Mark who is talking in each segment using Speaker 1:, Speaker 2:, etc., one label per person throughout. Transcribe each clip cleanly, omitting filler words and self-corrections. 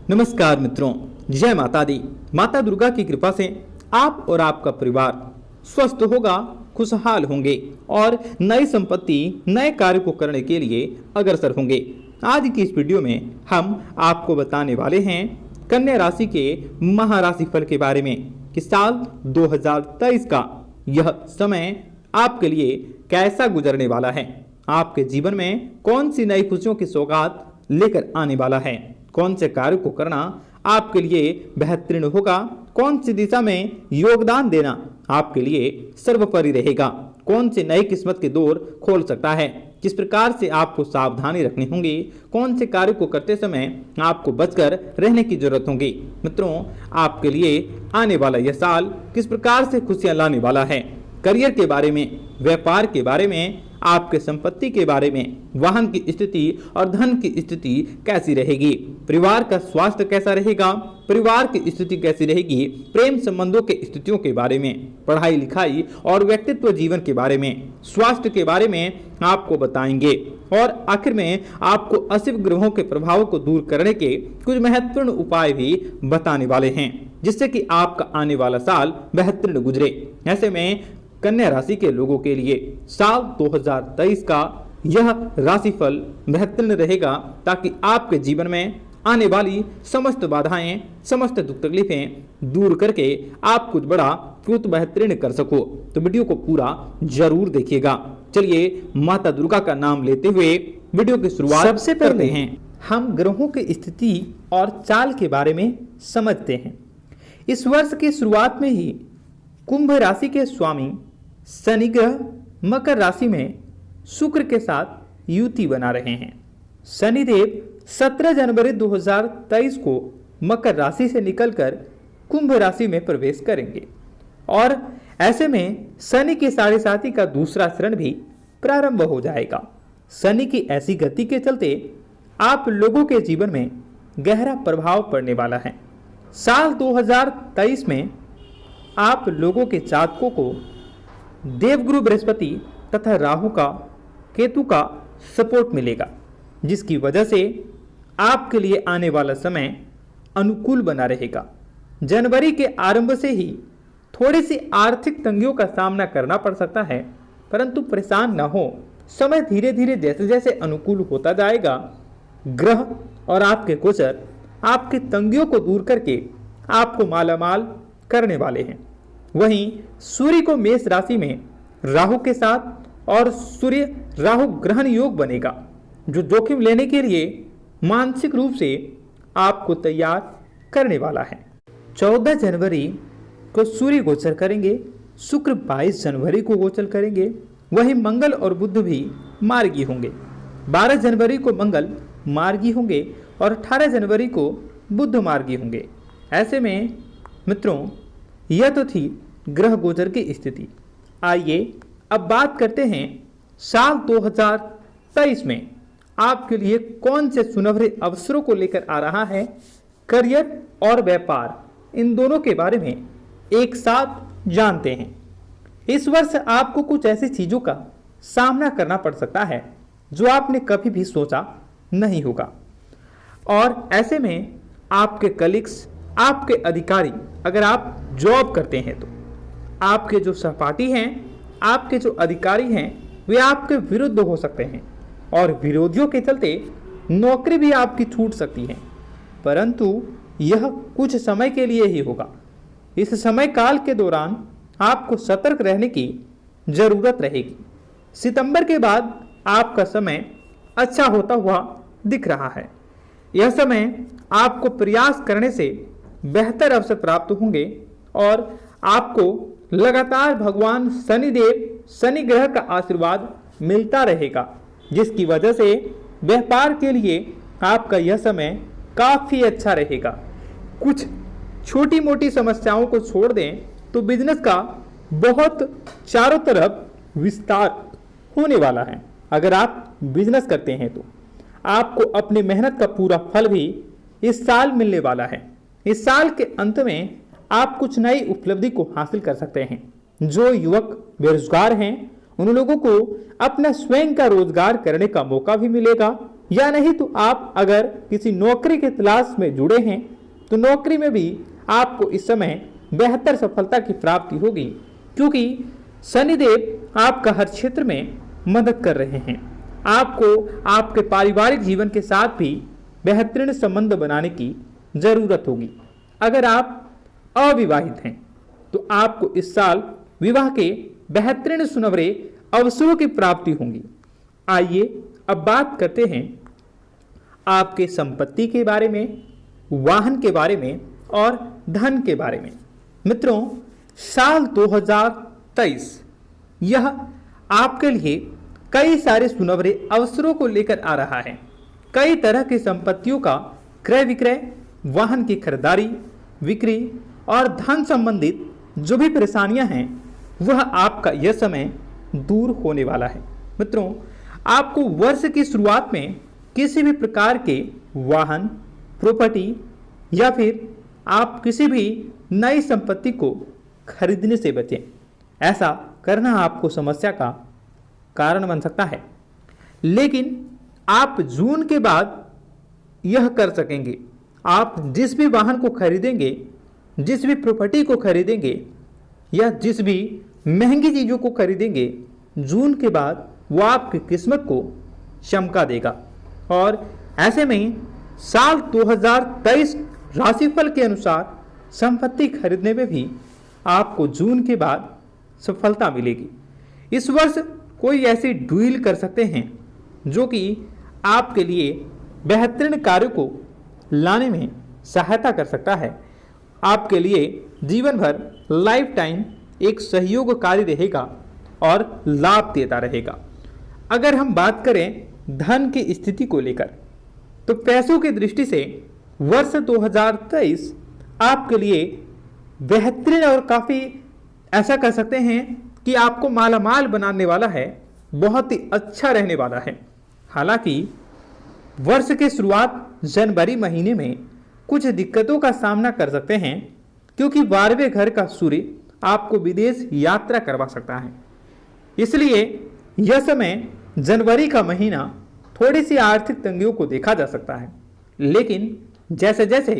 Speaker 1: नमस्कार मित्रों, जय माता दी। माता दुर्गा की कृपा से आप और आपका परिवार स्वस्थ होगा, खुशहाल होंगे और नई संपत्ति, नए कार्य को करने के लिए अग्रसर होंगे। आज की इस वीडियो में हम आपको बताने वाले हैं कन्या राशि के महाराशि फल के बारे में कि साल 2023 का यह समय आपके लिए कैसा गुजरने वाला है, आपके जीवन में कौन सी नई खुशियों की सौगात लेकर आने वाला है, कौन से कार्य को करना आपके लिए बेहतरीन होगा, कौन सी दिशा में योगदान देना आपके लिए सर्वोपरि रहेगा, कौन सी नई किस्मत के दौर खोल सकता है, किस प्रकार से आपको सावधानी रखनी होगी, कौन से कार्य को करते समय आपको बचकर रहने की जरूरत होगी। मित्रों, आपके लिए आने वाला यह साल किस प्रकार से खुशियां लाने वाला है, करियर के बारे में, व्यापार के बारे में, आपके संपत्ति के बारे में, वाहन की स्थिति और धन की स्थिति कैसी रहेगी, परिवार का स्वास्थ्य कैसा रहेगा, परिवार की स्थिति कैसी रहेगी, प्रेम संबंधों के स्थितियों के बारे में, पढ़ाई लिखाई और व्यक्तित्व जीवन के बारे में, स्वास्थ्य के बारे में आपको बताएंगे और आखिर में आपको अशुभ ग्रहों के प्रभाव को दूर करने के कुछ महत्वपूर्ण उपाय भी बताने वाले हैं, जिससे कि आपका आने वाला साल बेहतरीन गुजरे। ऐसे में कन्या राशि के लोगों के लिए साल 2023 का यह राशिफल बेहतरीन रहेगा, ताकि आपके जीवन में आने वाली समस्त बाधाएं, समस्त दुख तकलीफें दूर करके आप कुछ बड़ा, कुछ बेहतरीन कर सको। तो वीडियो को पूरा जरूर देखिएगा। चलिए माता दुर्गा का नाम लेते हुए वीडियो की शुरुआत सबसे पहले हैं हम ग्रहों की स्थिति और चाल के बारे में समझते हैं। इस वर्ष की शुरुआत में ही कुंभ राशि के स्वामी शनि ग्रह मकर राशि में शुक्र के साथ युति बना रहे हैं। शनिदेव 17 जनवरी 2023 को मकर राशि से निकलकर कुंभ राशि में प्रवेश करेंगे और ऐसे में शनि के साढ़े साथी का दूसरा चरण भी प्रारंभ हो जाएगा। शनि की ऐसी गति के चलते आप लोगों के जीवन में गहरा प्रभाव पड़ने वाला है। साल 2023 में आप लोगों के जातकों को देवगुरु बृहस्पति तथा राहु का, केतु का सपोर्ट मिलेगा, जिसकी वजह से आपके लिए आने वाला समय अनुकूल बना रहेगा। जनवरी के आरंभ से ही थोड़ी सी आर्थिक तंगियों का सामना करना पड़ सकता है, परंतु परेशान न हो। समय धीरे धीरे जैसे जैसे अनुकूल होता जाएगा, ग्रह और आपके गोचर आपकी तंगियों को दूर करके आपको मालामाल करने वाले हैं। वहीं सूर्य को मेष राशि में राहु के साथ और सूर्य राहु ग्रहण योग बनेगा, जो जोखिम लेने के लिए मानसिक रूप से आपको तैयार करने वाला है। 14 जनवरी को सूर्य गोचर करेंगे, शुक्र 22 जनवरी को गोचर करेंगे, वहीं मंगल और बुध भी मार्गी होंगे। 12 जनवरी को मंगल मार्गी होंगे और 18 जनवरी को बुध मार्गी होंगे। ऐसे में मित्रों, यह तो थी ग्रह गोचर की स्थिति। आइए अब बात करते हैं साल 2023 में आपके लिए कौन से सुनहरे अवसरों को लेकर आ रहा है। करियर और व्यापार, इन दोनों के बारे में एक साथ जानते हैं। इस वर्ष आपको कुछ ऐसी चीजों का सामना करना पड़ सकता है जो आपने कभी भी सोचा नहीं होगा, और ऐसे में आपके कलीग्स, आपके अधिकारी, अगर आप जॉब करते हैं तो आपके जो सहपाठी हैं, आपके जो अधिकारी हैं, वे आपके विरुद्ध हो सकते हैं और विरोधियों के चलते नौकरी भी आपकी छूट सकती है, परंतु यह कुछ समय के लिए ही होगा। इस समय काल के दौरान आपको सतर्क रहने की जरूरत रहेगी। सितंबर के बाद आपका समय अच्छा होता हुआ दिख रहा है। यह समय आपको प्रयास करने से बेहतर अवसर प्राप्त होंगे और आपको लगातार भगवान शनिदेव, शनि ग्रह का आशीर्वाद मिलता रहेगा, जिसकी वजह से व्यापार के लिए आपका यह समय काफ़ी अच्छा रहेगा। कुछ छोटी मोटी समस्याओं को छोड़ दें तो बिजनेस का बहुत चारों तरफ विस्तार होने वाला है। अगर आप बिजनेस करते हैं तो आपको अपनी मेहनत का पूरा फल भी इस साल मिलने वाला है। इस साल के अंत में आप कुछ नई उपलब्धि को हासिल कर सकते हैं। जो युवक बेरोजगार हैं, उन लोगों को अपना स्वयं का रोजगार करने का मौका भी मिलेगा या नहीं तो आप अगर किसी नौकरी की तलाश में जुड़े हैं तो नौकरी में भी आपको इस समय बेहतर सफलता की प्राप्ति होगी, क्योंकि शनिदेव आपका हर क्षेत्र में मदद कर रहे हैं। आपको आपके पारिवारिक जीवन के साथ भी बेहतरीन संबंध बनाने की जरूरत होगी। अगर आप अविवाहित हैं तो आपको इस साल विवाह के बेहतरीन सुनहरे अवसरों की प्राप्ति होगी। आइए अब बात करते हैं आपके संपत्ति के बारे में, वाहन के बारे में और धन के बारे में। मित्रों, साल 2023 यह आपके लिए कई सारे सुनहरे अवसरों को लेकर आ रहा है। कई तरह की संपत्तियों का क्रय विक्रय, वाहन की खरीदारी, बिक्री और धन संबंधित जो भी परेशानियां हैं वह आपका यह समय दूर होने वाला है। मित्रों, आपको वर्ष की शुरुआत में किसी भी प्रकार के वाहन, प्रॉपर्टी या फिर आप किसी भी नई संपत्ति को खरीदने से बचें। ऐसा करना आपको समस्या का कारण बन सकता है, लेकिन आप जून के बाद यह कर सकेंगे। आप जिस भी वाहन को खरीदेंगे, जिस भी प्रॉपर्टी को खरीदेंगे या जिस भी महंगी चीज़ों को खरीदेंगे, जून के बाद वो आपकी किस्मत को चमका देगा। और ऐसे में साल 2023 राशिफल के अनुसार संपत्ति खरीदने में भी आपको जून के बाद सफलता मिलेगी। इस वर्ष कोई ऐसी डील कर सकते हैं जो कि आपके लिए बेहतरीन कार्य को लाने में सहायता कर सकता है। आपके लिए जीवन भर लाइफ टाइम एक सहयोगकारी रहेगा और लाभ देता रहेगा। अगर हम बात करें धन की स्थिति को लेकर, तो पैसों की दृष्टि से वर्ष 2023 आपके लिए बेहतरीन और काफ़ी ऐसा कह सकते हैं कि आपको मालामाल बनाने वाला है, बहुत ही अच्छा रहने वाला है। हालांकि वर्ष की शुरुआत जनवरी महीने में कुछ दिक्कतों का सामना कर सकते हैं, क्योंकि 12वें घर का सूर्य आपको विदेश यात्रा करवा सकता है। इसलिए यह समय जनवरी का महीना थोड़ी सी आर्थिक तंगियों को देखा जा सकता है, लेकिन जैसे जैसे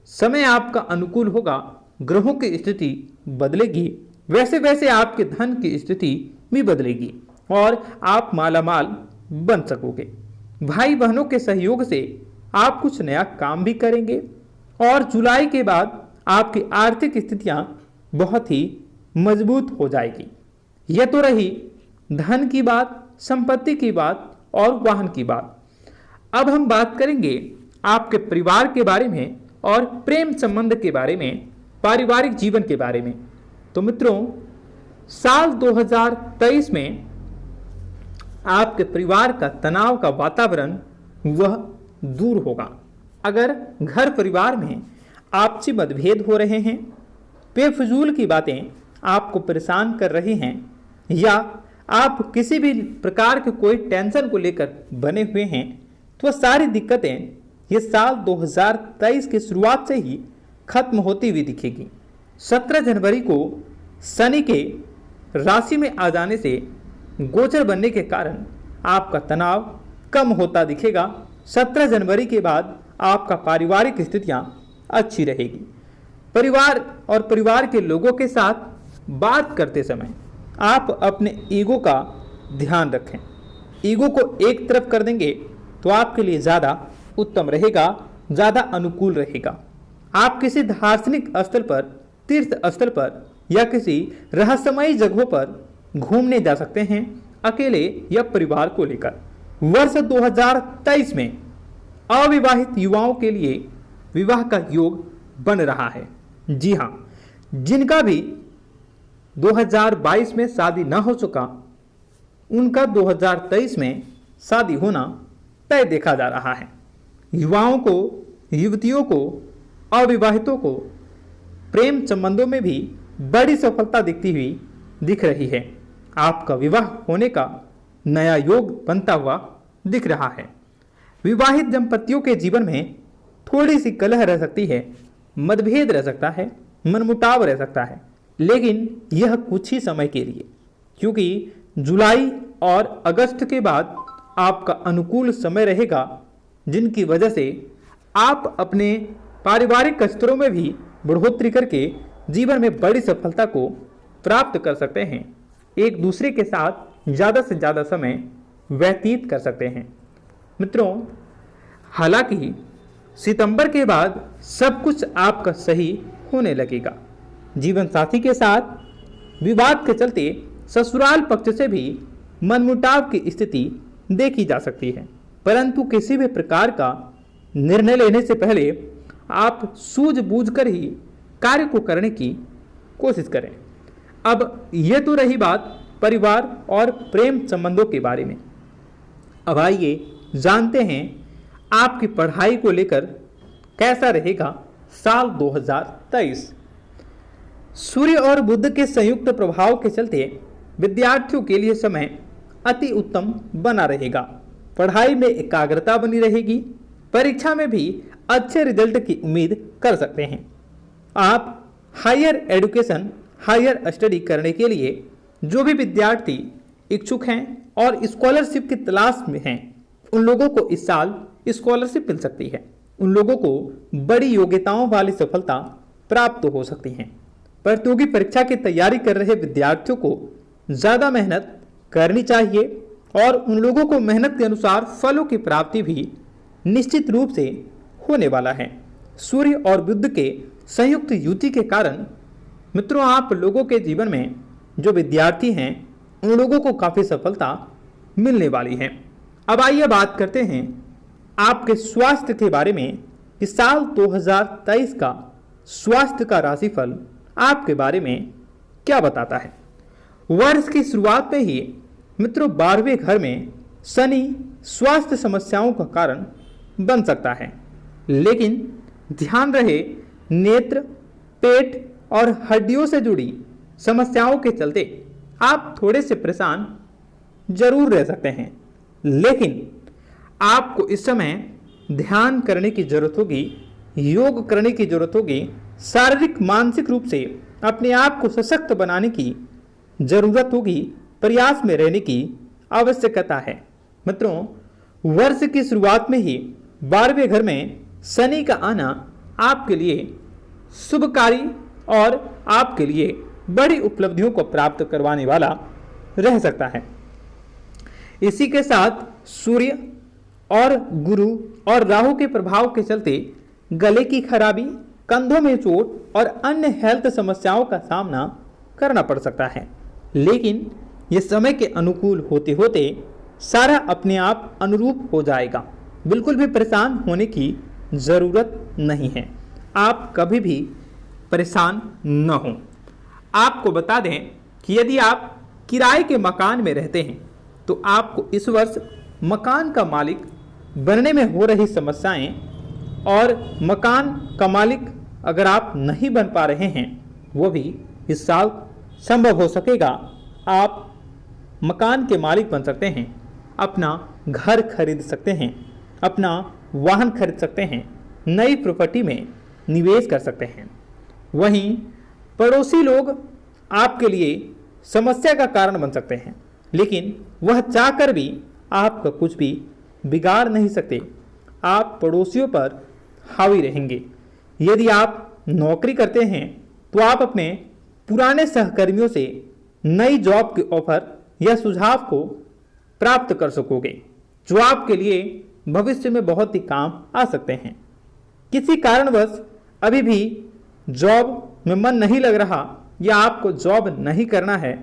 Speaker 1: समय आपका अनुकूल होगा, ग्रहों की स्थिति बदलेगी, वैसे वैसे आपके धन की स्थिति भी बदलेगी और आप मालामाल बन सकोगे। भाई बहनों के सहयोग से आप कुछ नया काम भी करेंगे और जुलाई के बाद आपकी आर्थिक स्थितियां बहुत ही मजबूत हो जाएगी। यह तो रही धन की बात, संपत्ति की बात और वाहन की बात। अब हम बात करेंगे आपके परिवार के बारे में और प्रेम संबंध के बारे में, पारिवारिक जीवन के बारे में। तो मित्रों, साल 2023 में आपके परिवार का तनाव का वातावरण वह दूर होगा। अगर घर परिवार में आपसी मतभेद हो रहे हैं, बेफजूल की बातें आपको परेशान कर रही हैं, या आप किसी भी प्रकार के कोई टेंशन को लेकर बने हुए हैं, तो सारी दिक्कतें ये साल 2023 की शुरुआत से ही खत्म होती हुई दिखेगी। 17 जनवरी को शनि के राशि में आ जाने से गोचर बनने के कारण आपका तनाव कम होता दिखेगा। 17 जनवरी के बाद आपका पारिवारिक स्थितियां अच्छी रहेगी। परिवार और परिवार के लोगों के साथ बात करते समय आप अपने ईगो का ध्यान रखें। ईगो को एक तरफ कर देंगे तो आपके लिए ज़्यादा उत्तम रहेगा, ज़्यादा अनुकूल रहेगा। आप किसी दार्शनिक स्थल पर, तीर्थ स्थल पर या किसी रहस्यमयी जगहों पर घूमने जा सकते हैं, अकेले या परिवार को लेकर। वर्ष 2023 में अविवाहित युवाओं के लिए विवाह का योग बन रहा है। जी हाँ, जिनका भी 2022 में शादी न हो चुका, उनका 2023 में शादी होना तय देखा जा रहा है। युवाओं को, युवतियों को, अविवाहितों को प्रेम संबंधों में भी बड़ी सफलता दिखती हुई दिख रही है। आपका विवाह होने का नया योग बनता हुआ दिख रहा है। विवाहित दंपतियों के जीवन में थोड़ी सी कलह रह सकती है, मतभेद रह सकता है, मनमुटाव रह सकता है, लेकिन यह कुछ ही समय के लिए, क्योंकि जुलाई और अगस्त के बाद आपका अनुकूल समय रहेगा, जिनकी वजह से आप अपने पारिवारिक स्तरों में भी बढ़ोतरी करके जीवन में बड़ी सफलता को प्राप्त कर सकते हैं। एक दूसरे के साथ ज़्यादा से ज़्यादा समय व्यतीत कर सकते हैं। मित्रों, हालांकि सितंबर के बाद सब कुछ आपका सही होने लगेगा। जीवन साथी के साथ विवाद के चलते ससुराल पक्ष से भी मनमुटाव की स्थिति देखी जा सकती है, परंतु किसी भी प्रकार का निर्णय लेने से पहले आप सूझबूझकर ही कार्य को करने की कोशिश करें। अब यह तो रही बात परिवार और प्रेम संबंधों के बारे में। अब आइए जानते हैं आपकी पढ़ाई को लेकर कैसा रहेगा साल 2023। सूर्य और बुध के संयुक्त प्रभाव के चलते विद्यार्थियों के लिए समय अति उत्तम बना रहेगा। पढ़ाई में एकाग्रता बनी रहेगी। परीक्षा में भी अच्छे रिजल्ट की उम्मीद कर सकते हैं। आप हायर एजुकेशन, हायर स्टडी करने के लिए जो भी विद्यार्थी इच्छुक हैं और स्कॉलरशिप की तलाश में हैं, उन लोगों को इस साल स्कॉलरशिप मिल सकती है। उन लोगों को बड़ी योग्यताओं वाली सफलता प्राप्त हो सकती है। प्रतियोगी परीक्षा की तैयारी कर रहे विद्यार्थियों को ज़्यादा मेहनत करनी चाहिए और उन लोगों को मेहनत के अनुसार फलों की प्राप्ति भी निश्चित रूप से होने वाला है। सूर्य और बुध के संयुक्त युति के कारण मित्रों, आप लोगों के जीवन में जो विद्यार्थी हैं उन लोगों को काफ़ी सफलता मिलने वाली है। अब आइए बात करते हैं आपके स्वास्थ्य के बारे में कि साल 2023 का स्वास्थ्य का राशिफल आपके बारे में क्या बताता है। वर्ष की शुरुआत में ही मित्रों 12वें घर में शनि स्वास्थ्य समस्याओं का कारण बन सकता है, लेकिन ध्यान रहे नेत्र, पेट और हड्डियों से जुड़ी समस्याओं के चलते आप थोड़े से परेशान जरूर रह सकते हैं, लेकिन आपको इस समय ध्यान करने की जरूरत होगी, योग करने की जरूरत होगी, शारीरिक मानसिक रूप से अपने आप को सशक्त बनाने की जरूरत होगी, प्रयास में रहने की आवश्यकता है। मित्रों, वर्ष की शुरुआत में ही 12वें घर में शनि का आना आपके लिए शुभकारी और आपके लिए बड़ी उपलब्धियों को प्राप्त करवाने वाला रह सकता है। इसी के साथ सूर्य और गुरु और राहु के प्रभाव के चलते गले की खराबी, कंधों में चोट और अन्य हेल्थ समस्याओं का सामना करना पड़ सकता है, लेकिन ये समय के अनुकूल होते होते सारा अपने आप अनुरूप हो जाएगा। बिल्कुल भी परेशान होने की ज़रूरत नहीं है। आप कभी भी परेशान न हों। आपको बता दें कि यदि आप किराए के मकान में रहते हैं तो आपको इस वर्ष मकान का मालिक बनने में हो रही समस्याएं और मकान का मालिक अगर आप नहीं बन पा रहे हैं वो भी इस साल संभव हो सकेगा। आप मकान के मालिक बन सकते हैं, अपना घर खरीद सकते हैं, अपना वाहन खरीद सकते हैं, नई प्रॉपर्टी में निवेश कर सकते हैं। वहीं पड़ोसी लोग आपके लिए समस्या का कारण बन सकते हैं, लेकिन वह चाहकर भी आपका कुछ भी बिगाड़ नहीं सकते। आप पड़ोसियों पर हावी रहेंगे। यदि आप नौकरी करते हैं तो आप अपने पुराने सहकर्मियों से नई जॉब के ऑफर या सुझाव को प्राप्त कर सकोगे, जो आपके लिए भविष्य में बहुत ही काम आ सकते हैं। किसी कारणवश अभी भी जॉब में मन नहीं लग रहा या आपको जॉब नहीं करना है,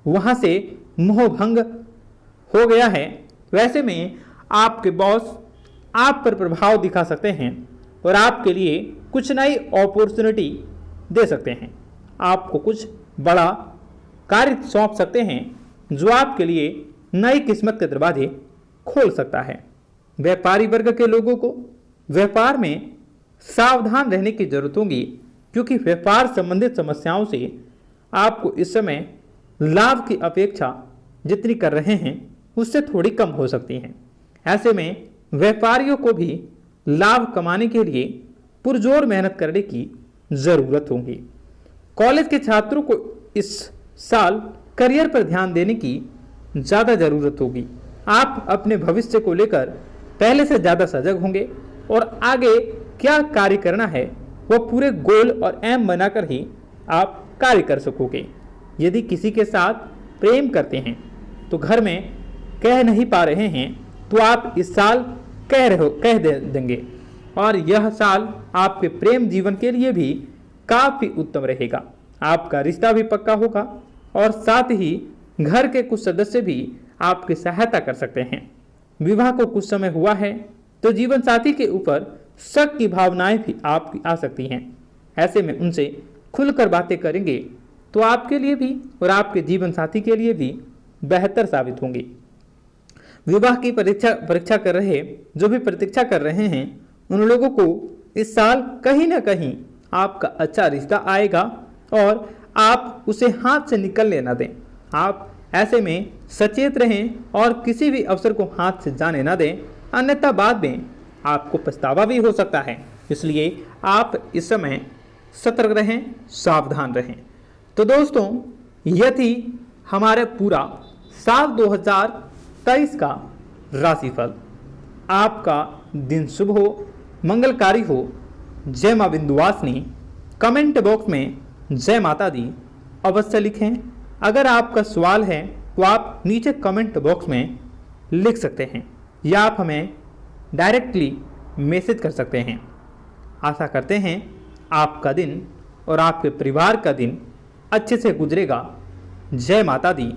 Speaker 1: वहाँ से मोहभंग हो गया है, वैसे में आपके बॉस आप पर प्रभाव दिखा सकते हैं और आपके लिए कुछ नई अपॉर्चुनिटी दे सकते हैं। आपको कुछ बड़ा कार्य सौंप सकते हैं जो आपके लिए नई किस्मत के दरवाजे खोल सकता है। व्यापारी वर्ग के लोगों को व्यापार में सावधान रहने की जरूरत होगी, क्योंकि व्यापार संबंधित समस्याओं से आपको इस समय लाभ की अपेक्षा जितनी कर रहे हैं उससे थोड़ी कम हो सकती है। ऐसे में व्यापारियों को भी लाभ कमाने के लिए पुरजोर मेहनत करने की ज़रूरत होगी। कॉलेज के छात्रों को इस साल करियर पर ध्यान देने की ज़्यादा ज़रूरत होगी। आप अपने भविष्य को लेकर पहले से ज़्यादा सजग होंगे और आगे क्या कार्य करना है वो पूरे गोल और एम बनाकर ही आप कार्य कर सकोगे। यदि किसी के साथ प्रेम करते हैं तो घर में कह नहीं पा रहे हैं तो आप इस साल कह देंगे और यह साल आपके प्रेम जीवन के लिए भी काफ़ी उत्तम रहेगा। आपका रिश्ता भी पक्का होगा और साथ ही घर के कुछ सदस्य भी आपकी सहायता कर सकते हैं। विवाह को कुछ समय हुआ है तो जीवन साथी के ऊपर शक की भावनाएं भी आपकी आ सकती हैं। ऐसे में उनसे खुलकर बातें करेंगे तो आपके लिए भी और आपके जीवन साथी के लिए भी बेहतर साबित होंगी। विवाह की परीक्षा कर रहे जो भी प्रतीक्षा कर रहे हैं उन लोगों को इस साल कहीं ना कहीं आपका अच्छा रिश्ता आएगा और आप उसे हाथ से निकलने ना दें। आप ऐसे में सचेत रहें और किसी भी अवसर को हाथ से जाने ना दें, अन्यथा बाद में आपको पछतावा भी हो सकता है। इसलिए आप इस समय सतर्क रहें, सावधान रहें। तो दोस्तों, यह थी हमारे पूरा साल 2023 का राशिफल। आपका दिन शुभ हो, मंगलकारी हो। जय मां विंध्यवासिनी। कमेंट बॉक्स में जय माता दी अवश्य लिखें। अगर आपका सवाल है तो आप नीचे कमेंट बॉक्स में लिख सकते हैं या आप हमें डायरेक्टली मैसेज कर सकते हैं। आशा करते हैं आपका दिन और आपके परिवार का दिन अच्छे से गुजरेगा। जय माता दी।